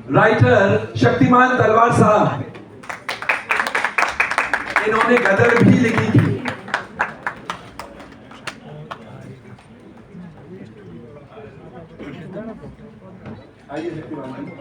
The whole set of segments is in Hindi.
राइटर शक्तिमान तलवार साहब, इन्होंने गदर भी लिखी थी। आइए शक्तिमान जी।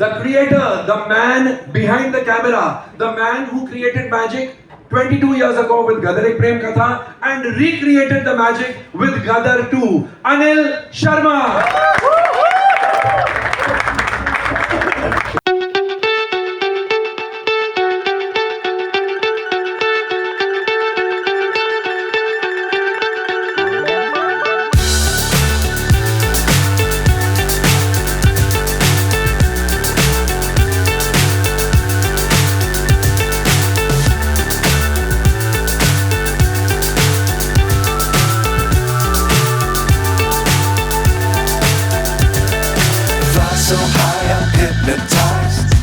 The creator, the man behind the camera, the man who created magic 22 years ago with Gadar Ek Prem Katha and recreated the magic with Gadar 2, Anil Sharma. So high, I'm hypnotized.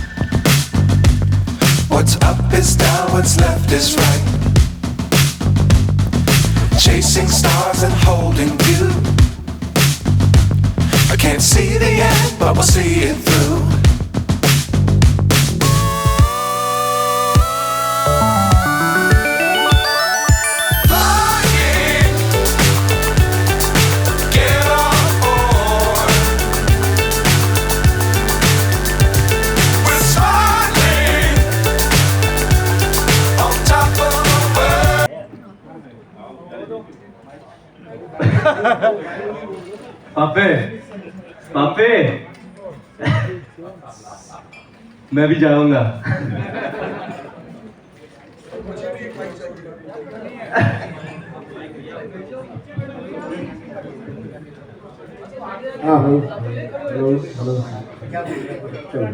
What's up is down, what's left is right. Chasing stars and holding you. I can't see the end, but we'll see it through. पापे पापे मैं भी जाऊंगा। हाँ भाई, हेलो हेलो, चलो।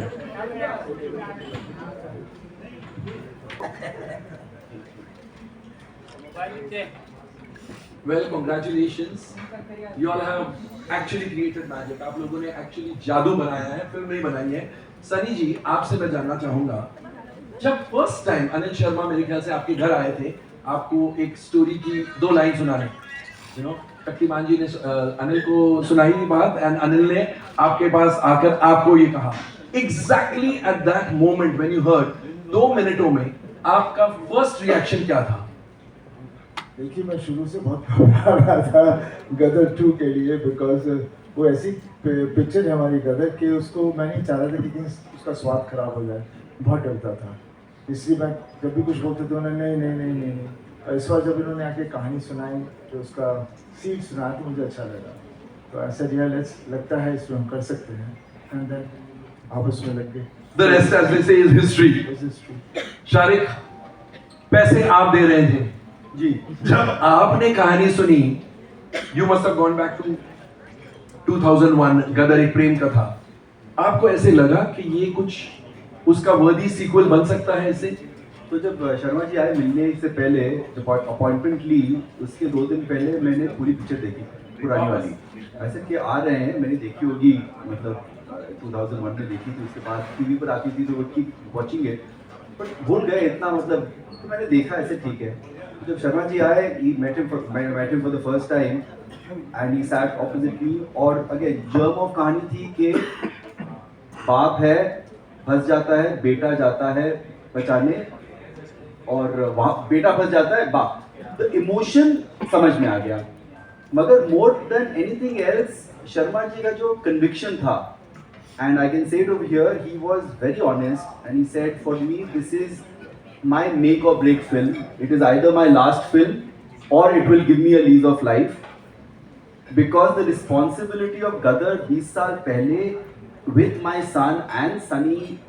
Well, congratulations. You all have actually created magic. आप लोगों ने actually जादू बनाया है, फिल्म नहीं बनाई है। सनी जी, आपसे मैं जानना चाहूँगा, जब फर्स्ट टाइम अनिल शर्मा मेरे ख्याल से आपके घर आए थे, आपको एक स्टोरी की 2 लाइन सुनाने, you know, शक्तिमान जी ने अनिल को सुनाई बात एंड अनिल ने आपके पास आकर आपको ये कहा। Exactly at that moment when you heard, 2 मिनटों में आपका फर्स्ट रिएक्शन क्या था? देखिए, मैं शुरू से बहुत घबरा रहा था गदर 2 के लिए, बिकॉज वो ऐसी पिक्चर है हमारी गदर के, उसको मैं नहीं चाह रहा था कि कहीं उसका स्वाद खराब हो जाए, बहुत डरता था। इसलिए मैं जब भी कुछ बोलते थे उन्होंने नहीं नहीं नहीं नहीं नहीं। और इस बार जब इन्होंने आके कहानी सुनाई, जो उसका सीड सुनाया, तो मुझे अच्छा लगा। तो ऐसा रियलाइज लगता है इसमें हम कर सकते हैं, एंड देन आपस में लग गए। The rest, as they say, is history. Shariq, पैसे आप दे रहे थे जी। जब आपने कहानी सुनी, you must have gone back to 2001, गदर एक प्रेम कथा। आपको ऐसे लगा कि ये कुछ उसका वर्दी सीक्वल बन सकता है इससे? तो जब शर्मा जी आए मिलने से पहले, जब अपॉइंटमेंट ली, उसके 2 दिन पहले मैंने पूरी पिक्चर देखी, पुरानी वाली। ऐसे कि आ रहे हैं, मैंने देखी होगी, मतलब 2001 में देखी थी, उसके बाद टीवी पर आती थी तो वो की वॉचिंग है, बट भूल गए इतना, मतलब तो मैंने देखा ऐसे ठीक है। जब शर्मा जी आए, I met him for the first time and he sat opposite me, और अगेन जर्म ऑफ कहानी थी कि बाप है, फंस जाता है, बेटा जाता है बचाने, और वहाँ बेटा फंस जाता है, बाप, द इमोशन समझ में आ गया। मगर more than anything else, Sharma ji का जो कन्विक्शन था, and I can say it over here, he was very honest and he said, for me this is my make or break film. It is either my last film or it will give me a lease of life, because the responsibility of Gadar 20 साल पहले with my son and Sunny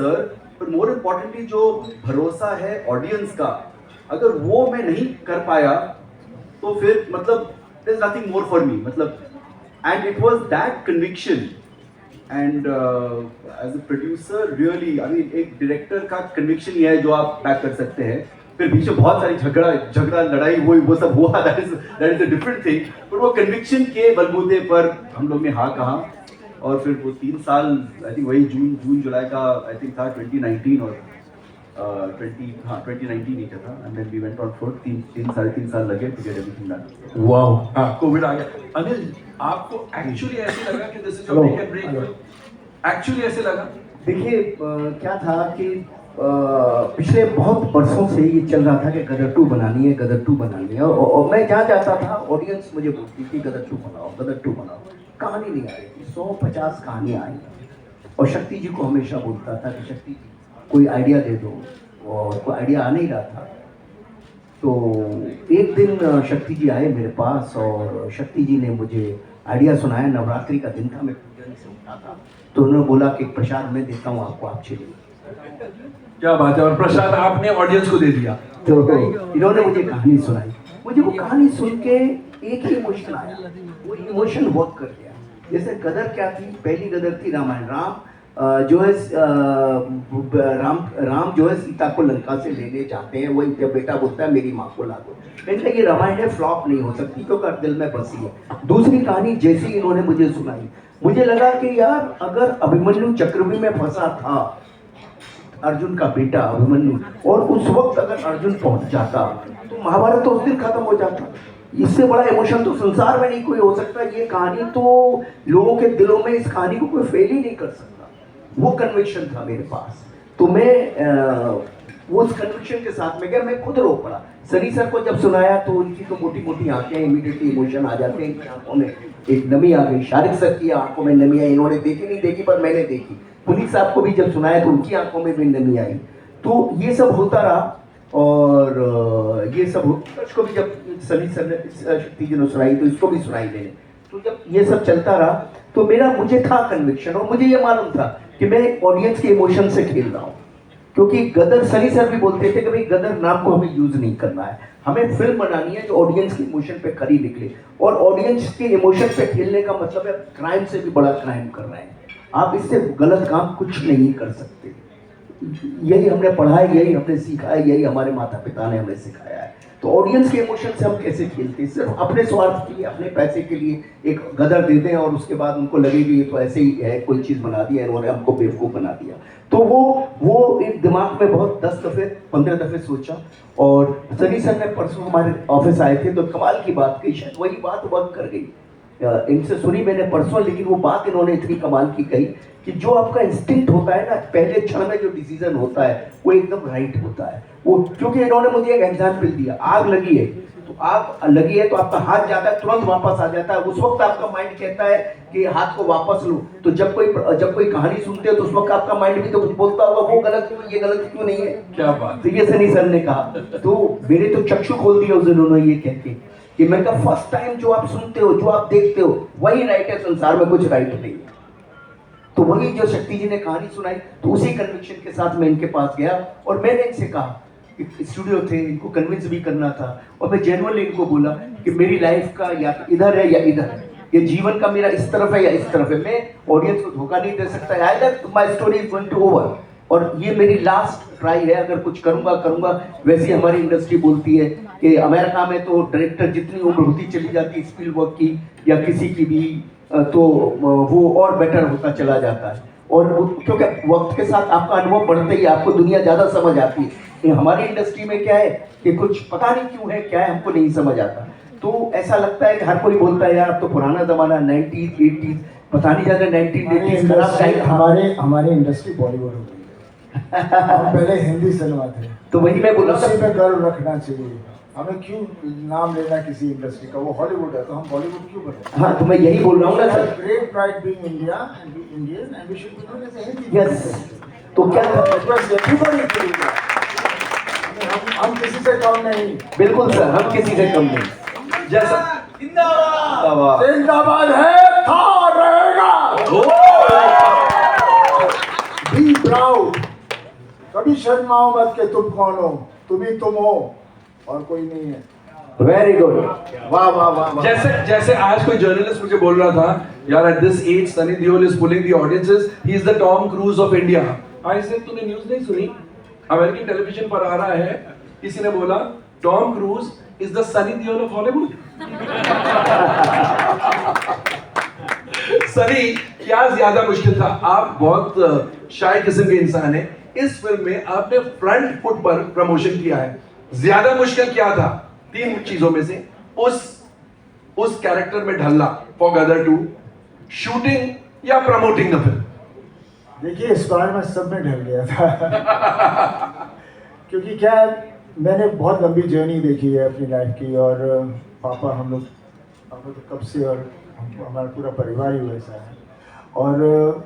sir, but more importantly जो भरोसा है ऑडियंस का, अगर वो मैं नहीं कर पाया तो फिर मतलब there is nothing more for me, मतलब, and it was that conviction. And as a producer really, I mean, एक डायरेक्टर का कन्विक्शन ही है जो आप बैक कर सकते हैं। फिर बीच में बहुत सारी झगड़ा लड़ाई वो सब हुआ, that is a different thing, पर वो कन्विक्शन के बलबूते पर हम लोग ने हाँ कहा, और फिर वो 3 साल आई थिंक वही जून जुलाई का आई थिंक था 2019 और 2019 ही था and then we went on for 3 साल लगे to get everything done. Wow, Covid आ गया। अनिल, आपको एक्चुअली ऐसे लगा कि this is your make and break? Actually ऐसे लगा? देखिए क्या था कि पिछले बहुत बरसों से ये चल रहा था कि गदर 2 बनानी है, गदर 2 बनानी है, और मैं जहाँ जाता था ऑडियंस मुझे बोलती थी गदर 2 बनाओ, गदर 2 बनाओ। कहानी नहीं आ रही थी, 150 कहानियाँ आई और शक्ति जी को हमेशा बोलता था कि शक्ति जी कोई आइडिया दे दो, और कोई आइडिया आ नहीं रहा था। तो एक दिन शक्ति जी आए मेरे पास और शक्ति जी ने मुझे आइडिया सुनाया। नवरात्रि का दिन था, मैं पूजन से उठा था, तो उन्होंने बोला कि प्रसाद मैं देता हूँ आपको, आप चलिए। क्या बात है, और प्रसाद आपने ऑडियंस को दे दिया। तो इन्होंने मुझे कहानी सुनाई, मुझे वो कहानी सुन के एक ही इमोशन आया, वो इमोशन वर्क कर गया। जैसे गदर क्या थी, पहली गदर थी रामायण। राम जो है सीता को लंका से लेने जाते हैं, वही जब बेटा बोलता है मेरी माँ को ला दो। मैंने कहा ये रामायण है, फ्लॉप नहीं हो सकती क्योंकि दिल में बसी है। दूसरी कहानी जैसी इन्होंने मुझे सुनाई, मुझे लगा कि यार अगर अभिमन्यु चक्रव्यूह में फंसा था, अर्जुन का बेटा अभिमन्यु, और उस वक्त अगर अर्जुन पहुंच जाता तो महाभारत तो उस दिन खत्म हो जाता। इससे बड़ा इमोशन तो संसार में नहीं कोई हो सकता। ये कहानी तो लोगों के दिलों में, इस कहानी को कोई फेल ही नहीं कर सकता। वो कन्विक्शन था मेरे पास, तो मैं वो उस कन्विक्शन के साथ में गया, मैं खुद रो पड़ा। सनी सर को जब सुनाया तो उनकी तो मोटी मोटी आंखें, इमीडिएटली इमोशन आ जाते हैं, आंखों में एक नमी आ गई। शारिक सर की आंखों में नमी आई, इन्होंने देखी नहीं देखी पर मैंने देखी। पुनीत साहब को भी जब सुनाया तो उनकी आंखों में भी नमी आई। तो ये सब होता रहा, और ये सब को भी जब सनी सर ने शक्ति जी ने सुनाई तो इसको भी सुनाई मैंने। तो जब ये सब चलता रहा तो मुझे था कन्विक्शन, और मुझे ये मालूम था कि मैं ऑडियंस के इमोशन से खेल रहा हूँ। क्योंकि गदर, सनी सर भी बोलते थे कि भाई गदर नाम को हमें यूज नहीं करना है, हमें फिल्म बनानी है जो ऑडियंस के इमोशन पे खरी निकले। और ऑडियंस के इमोशन पे खेलने का मतलब है क्राइम से भी बड़ा क्राइम कर रहे हैं आप, इससे गलत काम कुछ नहीं कर सकते। यही हमने पढ़ा है, यही हमने सीखा है, यही हमारे माता पिता ने हमें सिखाया है। तो ऑडियंस के इमोशन से हम कैसे खेलते हैं? सिर्फ अपने स्वार्थ के लिए, अपने पैसे के लिए एक गदर दे दें और उसके बाद उनको लगे कि ये तो ऐसे ही है, कोई चीज़ बना दिया इन्होंने, हमको बेवकूफ़ बना दिया। तो वो एक दिमाग में बहुत 10 दफ़े 15 दफ़े सोचा। और सनी सर ने परसों हमारे ऑफिस आए थे तो कमाल की बात कही, शायद वही बात वर्क कर गई। इनसे सुनी मैंने परसों, लेकिन वो बात इन्होंने इतनी कमाल की कही कि जो आपका इंस्टिंक्ट होता है ना, पहले क्षण में जो डिसीजन होता है वो एकदम राइट होता है। वो क्योंकि इन्होंने मुझे एक एग्जाम्पल दिया, आग लगी है तो आग लगी है तो आपका हाथ जाता है, तुरंत वापस आ जाता है। उस वक्त आपका माइंड कहता है कि हाथ को वापस लो। तो जब कोई कहानी सुनते हो तो उस वक्त आपका माइंड भी तो कुछ बोलता होगा, वो गलत क्यों, ये गलत क्यों नहीं है। क्या बात। तो ये सनी सर ने कहा, तो मेरे तो चक्षु खोल दिए उस दिन उन्होंने ये कह के कि मैं कहा फर्स्ट टाइम जो आप सुनते हो, जो आप देखते हो वही राइट है, संसार में कुछ राइट नहीं है। तो वही जो शक्ति जी ने कहानी सुनाई, तो उसी कन्विक्शन के साथ मैं इनके पास गया और मैंने इनसे कहा कि स्टूडियो थे, इनको कन्विंस भी करना था, और मैं जेन्युइनली इनको बोला कि मेरी लाइफ का या तो इधर है या इधर है, ये जीवन का मेरा इस तरफ है या इस तरफ है। मैं ऑडियंस को धोखा नहीं दे सकता। Either my story is going to over, और ये मेरी लास्ट ट्राई है। अगर कुछ करूंगा। वैसे हमारी इंडस्ट्री बोलती है कि अमेरिका में तो डायरेक्टर जितनी उम्र होती चली जाती है स्पीलबर्ग की या किसी की भी, तो वो और बेटर होता चला जाता है। और क्योंकि वक्त के साथ आपका अनुभव बढ़ते ही आपको दुनिया ज़्यादा समझ आती है। हमारी इंडस्ट्री में क्या है कि कुछ पता नहीं क्यों है, क्या है, हमको नहीं समझ आता। तो ऐसा लगता है कि हर कोई बोलता है यार अब तो पुराना ज़माना 90s 80s, पता नहीं जाता 1980s खराब टाइम। हमारी इंडस्ट्री बॉलीवुड हो गई है। हम पहले हिंदी सिनेमा थे, तो वही मैं बोला उसी पे गर्व रखना चाहिए। हमें क्यों नाम लेना किसी इंडस्ट्री का, वो हॉलीवुड है तो हम बॉलीवुड क्यों बने। हाँ, तो मैं यही बोल रहा हूँ ना sir. Great pride being India and be Indian and we should be known as a Hindi. Yes, तो क्या हम किसी से कम नहीं। बिल्कुल सर, हम किसी से कम नहीं। जैसा जिंदाबाद है, था रहेगा। बी प्राउड, कभी शर्माओ मत के तुम कौन हो, तुम ही तुम हो और कोई नहीं है। वेरी गुड, वाह वाह वाह। जैसे आज कोई जर्नलिस्ट मुझे बोल रहा था यार at this age Sunny Deol is pulling the audiences, he is the Tom Cruise of India. I said तूने न्यूज़ नहीं सुनी, अमेरिकन टेलीविजन पर आ रहा है, किसी ने बोला Tom cruise is the Sunny Deol of Hollywood. Sunny की क्या ज्यादा मुश्किल था? आप बहुत शाय किस्म के इंसान हैं, इस फिल्म में आपने फ्रंट फुट पर प्रमोशन किया है, ज्यादा मुश्किल क्या था 3 चीजों में से? उस कैरेक्टर में ढलना फॉर गदर 2, शूटिंग या प्रमोटिंग द फिल्म? देखिए इस बार मैं सब में ढल गया था क्योंकि क्या है, मैंने बहुत लंबी जर्नी देखी है अपनी लाइफ की, और पापा तो कब से, और हमारा पूरा परिवार ही वैसा है, और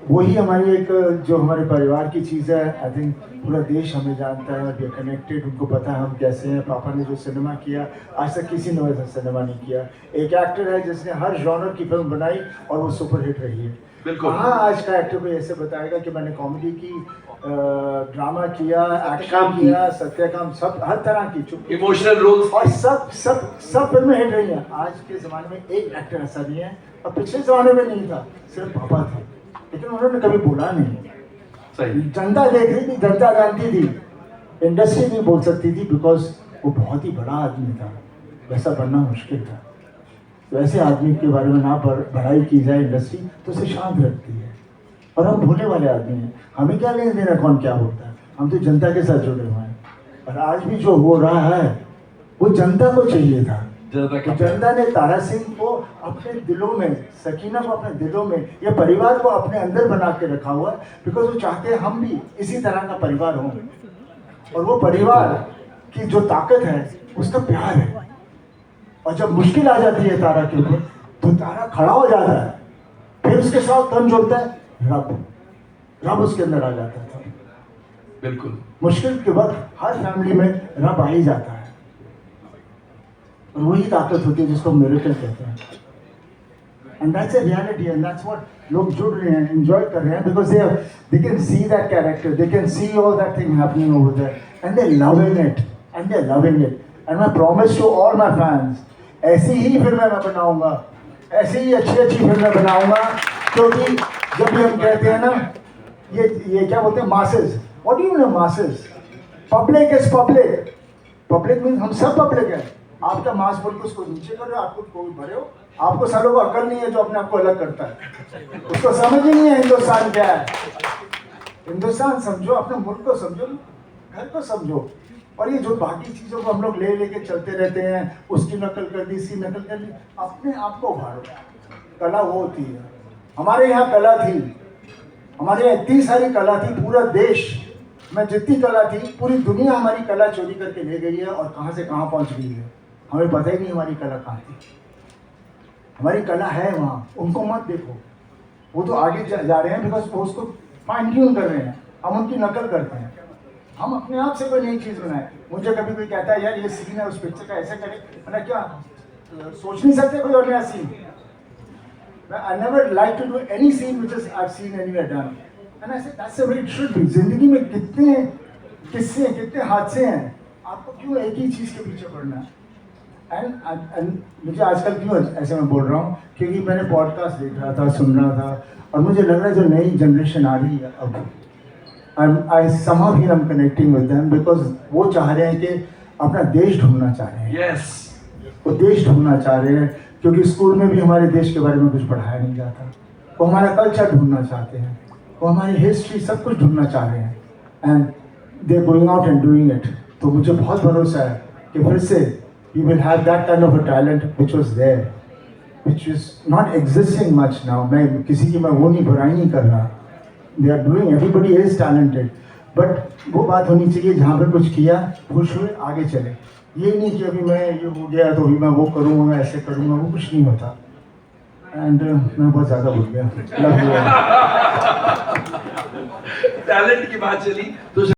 वही हमारी एक जो हमारे परिवार की चीज़ है। आई थिंक पूरा देश हमें जानता है, वी आर कनेक्टेड, उनको पता है हम कैसे हैं। पापा ने जो सिनेमा किया आज तक किसी ने वैसा सिनेमा नहीं किया। एक एक्टर है जिसने हर जॉनर की फिल्म बनाई और वो सुपरहिट रही है। बिल्कुल। हाँ, आज का एक्टर कोई ऐसे बताएगा कि मैंने कॉमेडी की, ड्रामा किया, एक्शन किया, सत्यकाम, सब हर तरह की, चुप इमोशनल रोल्स, और सब फिल्में हिट रही हैं। आज के ज़माने में एक एक्टर ऐसा नहीं है, और पिछले ज़माने में नहीं था, सिर्फ पापा थे, लेकिन उन्होंने कभी बोला नहीं। सही। जनता देख रही थी, जनता जानती थी, इंडस्ट्री नहीं बोल सकती थी, बिकॉज वो बहुत ही बड़ा आदमी था, वैसा बनना मुश्किल था। वैसे आदमी के बारे में ना बढ़ाई की जाए इंडस्ट्री तो उसे शांत रखती है, और हम भोले वाले आदमी हैं, हमें क्या लेने देना कौन क्या बोलता है, हम तो जनता के साथ जुड़े हुए हैं। और आज भी जो हो रहा है वो जनता को चाहिए था। तो जनता ने तारा सिंह को अपने दिलों में, सकीना को अपने दिलों में, या परिवार को अपने अंदर बना के रखा हुआ है, बिकॉज वो चाहते हैं हम भी इसी तरह का परिवार हों। और वो परिवार की जो ताकत है उसका प्यार है, और जब मुश्किल आ जाती है तारा के ऊपर तो तारा खड़ा हो जाता है, फिर उसके साथ तन जोड़ता है रब उसके अंदर आ जाता था। बिल्कुल। मुश्किल के वक्त हर फैमिली में रब आ ही जाता है, और वही ताकत होती है जिसको मिरेकल कहते हैं। And that's a reality, and that's what लोग जुड़ रहे हैं, एंजॉय कर रहे हैं, because they can see that character, they can see all that thing happening over there, and they loving it. And my promise to all my fans, ऐसी ही फिल्में मैं बनाऊंगा, ऐसी ही अच्छी फिल्में बनाऊंगा, क्योंकि जब भी हम कहते हैं ना, ये क्या बोलते हैं, masses, what do you mean masses? Public is public means हम सब पब्लिक है। आपका मास बोल के उसको नीचे कर रहे हो, आपको कोई भरे हो, आपको सालों को अकल नहीं है जो अपने आप को अलग करता है, उसको समझ ही नहीं है हिंदुस्तान क्या है। हिंदुस्तान समझो, अपने मुल्क को समझो, घर को समझो, और ये जो बाकी चीज़ों को हम लोग लेके चलते रहते हैं, उसकी नकल कर दी, इसकी नकल कर दी, अपने आप को उभारो। कला वो होती है, हमारे यहाँ कला थी, हमारे यहाँ इतनी सारी कला थी, पूरा देश में जितनी कला थी, पूरी दुनिया हमारी कला चोरी करके ले गई है, और कहाँ से कहाँ पहुँच गई है, हमें पता ही नहीं हमारी कला कहाँ थी। हमारी कला है वहाँ, उनको मत देखो, वो तो आगे जा रहे हैं, बिकॉज वो उसको फाइन ट्यून कर रहे हैं, हम उनकी नकल करते हैं। हम अपने आप से कोई नई चीज़ बनाए। मुझे कभी कोई कहता है यार ये सीन है उस पिक्चर का, ऐसे करें, मैंने क्या सोच नहीं सकते कोई और नया scene? I never like to do any scene which is I've seen anywhere done, and I said that's the way it should be. जिंदगी में कितने किस्से, कितने हादसे हैं, आपको क्यों एक ही चीज़ के पीछे पड़ना है? एंड मुझे आजकल क्यों ऐसे मैं बोल रहा हूँ, क्योंकि मैंने पॉडकास्ट देख रहा था, सुन रहा था, और मुझे लग रहा है जो नई जनरेशन आ रही है अब, I somehow feel I'm connecting with them, because वो चाह रहे हैं कि अपना देश ढूंढना चाह रहे हैं। Yes. वो देश ढूंढना चाह रहे हैं, क्योंकि स्कूल में भी हमारे देश के बारे में कुछ पढ़ाया नहीं जाता। वो हमारा कल्चर ढूंढना चाहते हैं, वो हमारी हिस्ट्री, सब कुछ ढूंढना चाह रहे हैं, and they going out and doing it. तो मुझे बहुत भरोसा है कि फिर से we will have that kind of a talent which was there, which is not existing much now. मैं किसी की वो नहीं बुराई नहीं कर रहा, they are doing, everybody is talented, but वो बात होनी चाहिए जहाँ पर कुछ किया, खुश हुए, आगे चले। ये नहीं कि अभी मैं ये हो गया तो अभी मैं वो करूँगा, मैं ऐसे करूँगा, वो कुछ नहीं होता। एंड मैं बहुत ज़्यादा बोल गया। टैलेंट की बात चली तो